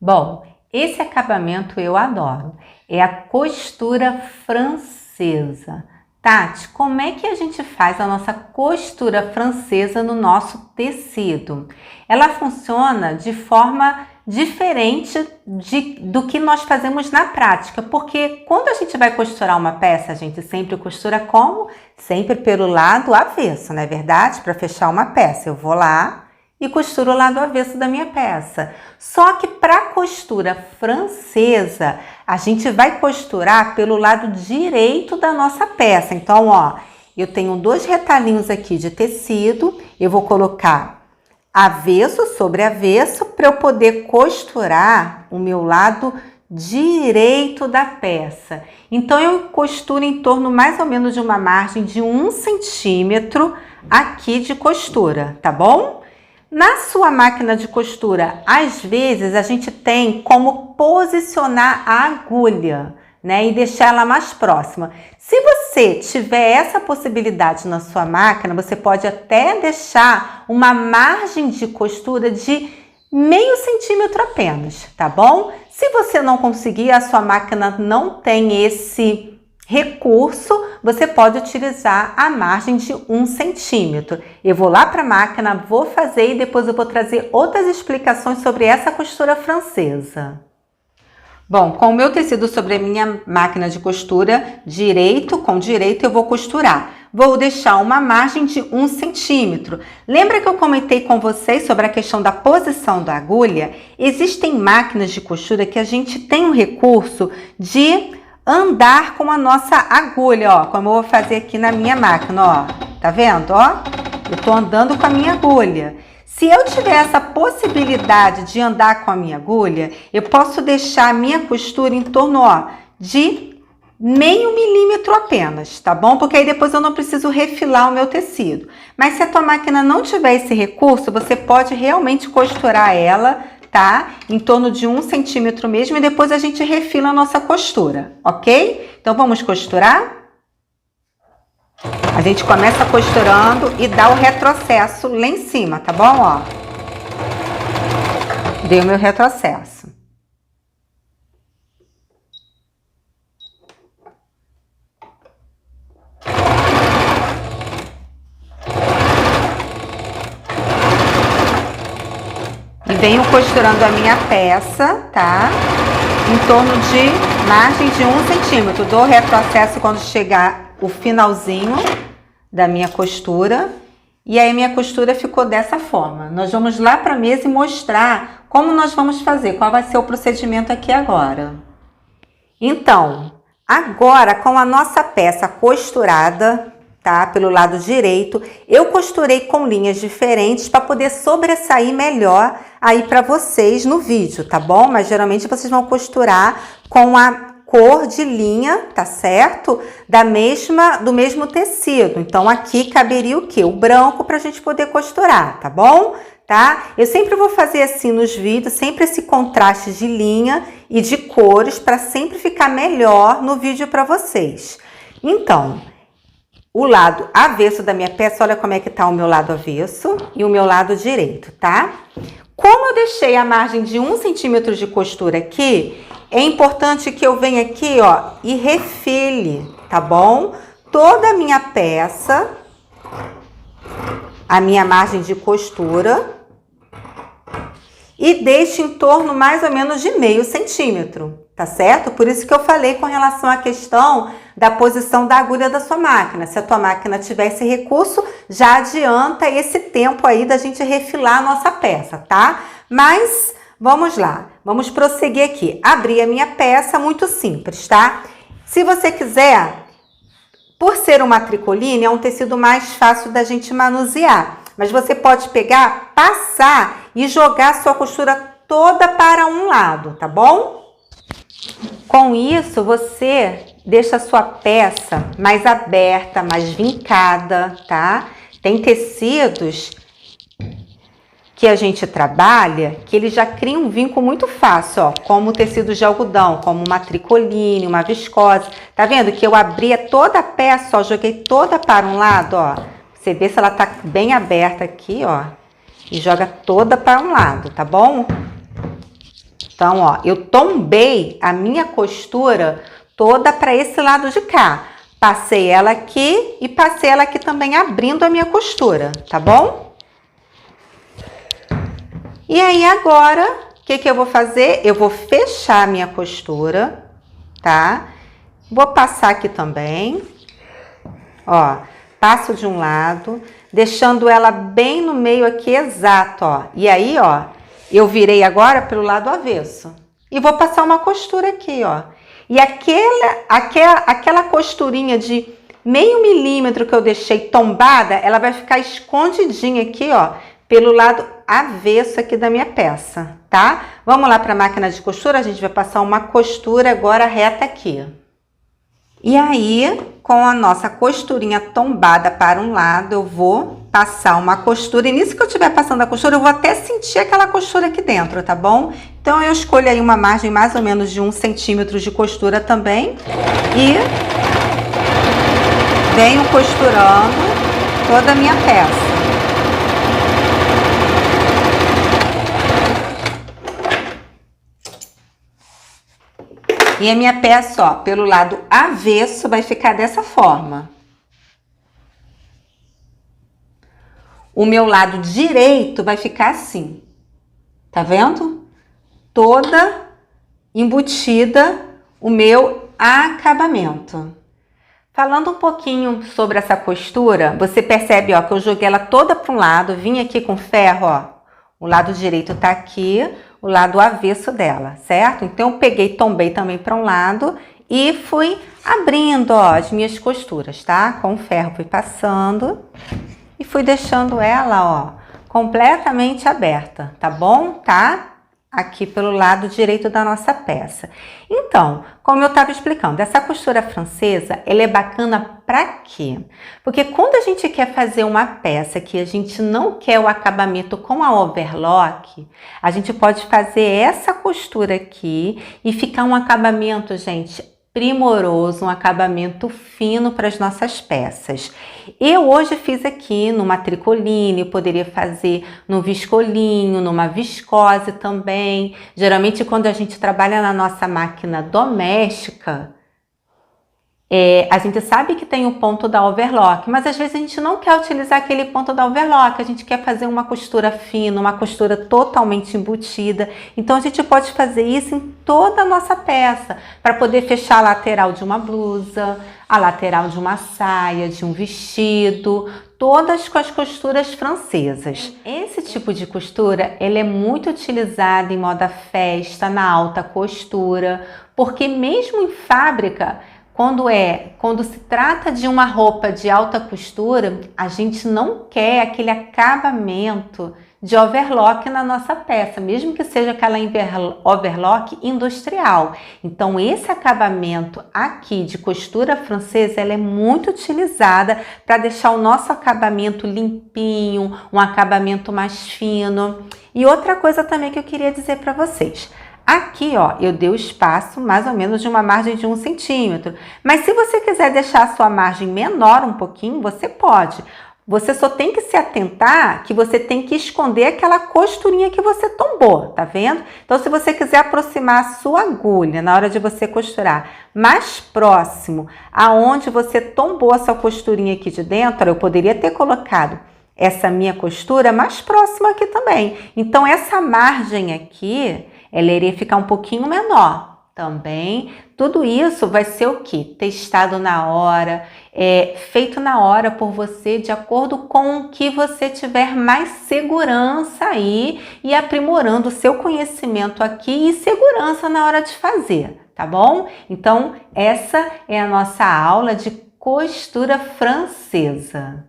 Bom, esse acabamento eu adoro. É a costura francesa. Tati, como é que a gente faz a nossa costura francesa no nosso tecido? Ela funciona de forma diferente do que nós fazemos na prática, porque quando a gente vai costurar uma peça, a gente sempre costura como? Sempre pelo lado avesso, não é verdade? Para fechar uma peça, eu vou lá e costuro o lado avesso da minha peça. Só que para costura francesa, a gente vai costurar pelo lado direito da nossa peça. Então, ó, eu tenho 2 retalhinhos aqui de tecido, eu vou colocar avesso sobre avesso para eu poder costurar o meu lado direito da peça. Então, eu costuro em torno mais ou menos de uma margem de 1 centímetro aqui de costura, tá bom? Na sua máquina de costura, às vezes a gente tem como posicionar a agulha, né, e deixar ela mais próxima. Se você tiver essa possibilidade na sua máquina, você pode até deixar uma margem de costura de meio centímetro apenas, tá bom? Se você não conseguir, a sua máquina não tem esse recurso, você pode utilizar a margem de 1 centímetro. Eu vou lá para a máquina, vou fazer e depois eu vou trazer outras explicações sobre essa costura francesa. Bom, com o meu tecido sobre a minha máquina de costura, com direito eu vou costurar. Vou deixar uma margem de 1 centímetro. Lembra que eu comentei com vocês sobre a questão da posição da agulha? Existem máquinas de costura que a gente tem um recurso de andar com a nossa agulha, ó, como eu vou fazer aqui na minha máquina, ó, tá vendo, ó? Eu tô andando com a minha agulha. Se eu tiver essa possibilidade de andar com a minha agulha, eu posso deixar a minha costura em torno, ó, de meio milímetro apenas, tá bom? Porque aí depois eu não preciso refilar o meu tecido. Mas se a tua máquina não tiver esse recurso, você pode realmente costurar ela, tá? Em torno de 1 centímetro mesmo, e depois a gente refila a nossa costura, ok? Então vamos costurar? A gente começa costurando e dá o retrocesso lá em cima, tá bom? Ó, dei o meu retrocesso. E venho costurando a minha peça, tá? Em torno de margem de 1 centímetro. Dou retrocesso quando chegar o finalzinho da minha costura. E aí minha costura ficou dessa forma. Nós vamos lá para a mesa e mostrar como nós vamos fazer, qual vai ser o procedimento aqui agora. Então, agora com a nossa peça costurada, tá? Pelo lado direito, eu costurei com linhas diferentes para poder sobressair melhor aí para vocês no vídeo, tá bom? Mas geralmente vocês vão costurar com a cor de linha, tá certo? Do mesmo tecido. Então aqui caberia o quê? O branco para a gente poder costurar, tá bom? Tá? Eu sempre vou fazer assim nos vídeos, sempre esse contraste de linha e de cores para sempre ficar melhor no vídeo para vocês. Então, o lado avesso da minha peça, olha como é que tá o meu lado avesso e o meu lado direito, tá? Como eu deixei a margem de 1 centímetro de costura aqui, é importante que eu venha aqui, ó, e refile, tá bom? Toda a minha peça, a minha margem de costura, e deixe em torno mais ou menos de meio centímetro, tá certo? Por isso que eu falei com relação à questão da posição da agulha da sua máquina. Se a tua máquina tiver esse recurso, já adianta esse tempo aí da gente refilar a nossa peça, tá? Mas vamos lá, vamos prosseguir aqui. Abri a minha peça, muito simples, tá? Se você quiser, por ser uma tricoline, é um tecido mais fácil da gente manusear. Mas você pode pegar, passar e jogar a sua costura toda para um lado, tá bom? Com isso, você deixa a sua peça mais aberta, mais vincada, tá? Tem tecidos que a gente trabalha que ele já cria um vinco muito fácil, ó, como o tecido de algodão, como uma tricoline, uma viscose. Tá vendo que eu abria toda a peça, ó, joguei toda para um lado, ó. Você vê se ela tá bem aberta aqui, ó, e joga toda para um lado, tá bom? Então, ó, eu tombei a minha costura toda para esse lado de cá. Passei ela aqui e passei ela aqui também abrindo a minha costura, tá bom? E aí agora, o que que eu vou fazer? Eu vou fechar a minha costura, tá? Vou passar aqui também, ó, passo de um lado, deixando ela bem no meio aqui, exato, ó. E aí, ó, eu virei agora pelo lado avesso e vou passar uma costura aqui, ó. E aquela costurinha de meio milímetro que eu deixei tombada, ela vai ficar escondidinha aqui, ó, pelo lado avesso aqui da minha peça, tá? Vamos lá para a máquina de costura, a gente vai passar uma costura agora reta aqui. E aí, com a nossa costurinha tombada para um lado, eu vou passar uma costura. E nisso que eu estiver passando a costura, eu vou até sentir aquela costura aqui dentro, tá bom? Então, eu escolho aí uma margem mais ou menos de 1 centímetro de costura também. E venho costurando toda a minha peça. E a minha peça, ó, pelo lado avesso vai ficar dessa forma. O meu lado direito vai ficar assim. Tá vendo? Toda embutida o meu acabamento. Falando um pouquinho sobre essa costura, você percebe, ó, que eu joguei ela toda para um lado, vim aqui com ferro, ó. O lado direito tá aqui, o lado avesso dela, certo? Então, eu peguei, tombei também para um lado e fui abrindo, ó, as minhas costuras, tá? Com o ferro fui passando e fui deixando ela, ó, completamente aberta, tá bom? Tá? Aqui pelo lado direito da nossa peça. Então, como eu estava explicando, essa costura francesa, ela é bacana para quê? Porque quando a gente quer fazer uma peça que a gente não quer o acabamento com a overlock, a gente pode fazer essa costura aqui e ficar um acabamento, gente, primoroso, um acabamento fino para as nossas peças. Eu hoje fiz aqui numa tricoline, eu poderia fazer no viscolinho, numa viscose também. Geralmente quando a gente trabalha na nossa máquina doméstica, a gente sabe que tem o ponto da overlock, mas às vezes a gente não quer utilizar aquele ponto da overlock, a gente quer fazer uma costura fina, uma costura totalmente embutida. Então a gente pode fazer isso em toda a nossa peça, para poder fechar a lateral de uma blusa, a lateral de uma saia, de um vestido, todas com as costuras francesas. Esse tipo de costura, ele é muito utilizado em moda festa, na alta costura, porque mesmo em fábrica, quando se trata de uma roupa de alta costura, a gente não quer aquele acabamento de overlock na nossa peça, mesmo que seja aquela overlock industrial. Então, esse acabamento aqui de costura francesa, ela é muito utilizada para deixar o nosso acabamento limpinho, um acabamento mais fino. E outra coisa também que eu queria dizer para vocês. Aqui, ó, eu dei o espaço mais ou menos de uma margem de 1 centímetro. Mas se você quiser deixar a sua margem menor um pouquinho, você pode. Você só tem que se atentar que você tem que esconder aquela costurinha que você tombou, tá vendo? Então, se você quiser aproximar a sua agulha na hora de você costurar mais próximo aonde você tombou a sua costurinha aqui de dentro, eu poderia ter colocado essa minha costura mais próxima aqui também. Então, essa margem aqui, ela iria ficar um pouquinho menor também. Tudo isso vai ser o quê? Testado na hora, feito na hora por você, de acordo com o que você tiver mais segurança aí e aprimorando o seu conhecimento aqui e segurança na hora de fazer, tá bom? Então, essa é a nossa aula de costura francesa.